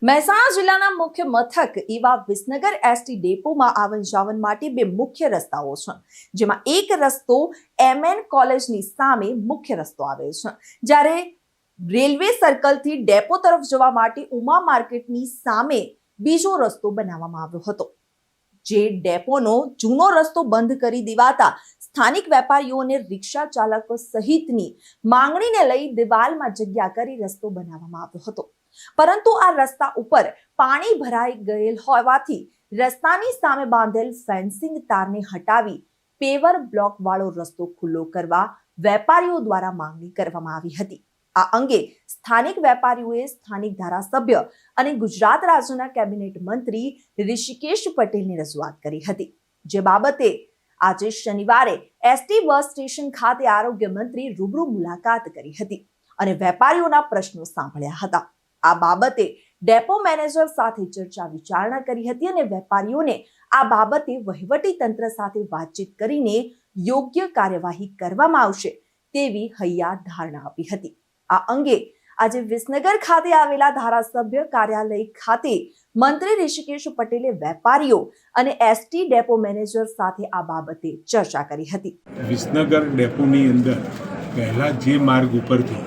મહેસાણા જિલ્લાના મુખ્ય મથક એવા વિસનગર એસટી ડેપોમાં આવન જાવન માટે બે મુખ્ય રસ્તાઓ છે, જેમાં એક રસ્તો MN કોલેજની સામે મુખ્ય રસ્તો આવે છે, જ્યારે રેલવે સર્કલથી ડેપો તરફ જવા માટે ઉમા માર્કેટની સામે બીજો રસ્તો બનાવવામાં આવ્યો હતો, જે ડેપોનો જૂનો રસ્તો બંધ કરી દેવાતા સ્થાનિક વેપારીઓ અને રિક્ષા ચાલકો સહિતની માંગણીને લઈ દિવાલમાં જગ્યા કરી રસ્તો બનાવવામાં આવ્યો હતો, પરંતુ આ રસ્તા ઉપર પાણી ભરાઈ ગયેલ હોવાથી રસ્તાની સામે બાંધેલ ફેન્સિંગ તારને હટાવી પેવર બ્લોક વાળો રસ્તો ખુલ્લો કરવા વેપારીઓ દ્વારા માંગણી કરવામાં આવી હતી। આ અંગે સ્થાનિક વેપારીઓએ સ્થાનિક ધારાસભ્ય અને ગુજરાત રાજ્યના કેબિનેટ મંત્રી ઋષિકેશ પટેલને રજૂઆત કરી હતી, જે બાબતે આજે શનિવારે એસટી બસ સ્ટેશન ખાતે આરોગ્ય મંત્રી રૂબરૂ મુલાકાત કરી હતી અને વેપારીઓના પ્રશ્નો સાંભળ્યા હતા। આ બાબતે ડેપો મેનેજર સાથે ચર્ચા વિચારણા કરી હતી અને વેપારીઓને આ બાબતે વહીવટી તંત્ર સાથે વાતચીત કરીને યોગ્ય કાર્યવાહી કરવામાં આવશે તેવી હૈયા ધારણા આપી હતી। આ અંગે આજે વિસનગર ખાતે આવેલા ધારાસભ્ય કાર્યાલય ખાતે મંત્રી ઋષિકેશ પટેલે વેપારીઓ અને એસટી ડેપો મેનેજર સાથે આ બાબતે ચર્ચા કરી હતી। વિસનગર ડેપોની અંદર પહેલા જે માર્ગ ઉપરથી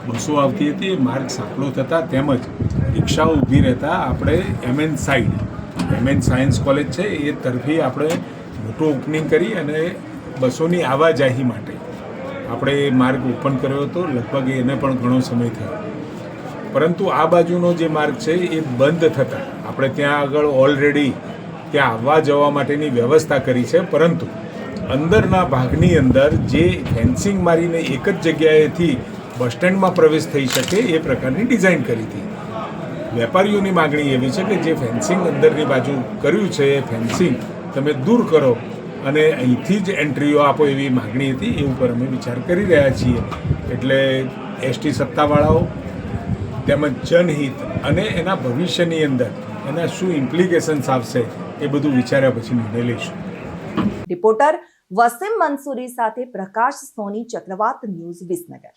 બસો આવતી હતી એ માર્ગ સાંકડો થતા તેમજ રિક્ષાઓ ઊભી રહેતા આપણે MN સાયન્સ કોલેજ છે એ તરફી આપણે મોટું ઓપનિંગ કરી અને બસોની આવાજાહી માટે આપણે માર્ગ ઓપન કર્યો હતો। લગભગ એને પણ ઘણો સમય થયો, પરંતુ આ બાજુનો જે માર્ગ છે એ બંધ થતાં આપણે ત્યાં આગળ ઓલરેડી ત્યાં આવવા જવા માટેની વ્યવસ્થા કરી છે, પરંતુ અંદરના ભાગની અંદર જે ફેન્સિંગ મારીને એક જ જગ્યાએથી બસ સ્ટેન્ડમાં પ્રવેશ થઈ શકે એ પ્રકારની ડિઝાઇન કરી હતી। વેપારીઓની માગણી એવી છે કે જે ફેન્સિંગ અંદરની બાજુ કર્યું છે એ ફેન્સિંગ તમે દૂર કરો અને અહીંથી જ એન્ટ્રીઓ આપો એવી માગણી હતી, એ ઉપર અમે વિચાર કરી રહ્યા છીએ। એટલે એસટી સત્તાવાળાઓ તેમજ જનહિત અને એના ભવિષ્યની અંદર એના શું ઇમ્પ્લિકેશન્સ આવશે એ બધું વિચાર્યા પછી નિર્ણય લઈશું। રિપોર્ટર વસીમ મંસૂરી સાથે પ્રકાશ સોની, ચક્રવાત ન્યૂઝ, વિસનગર।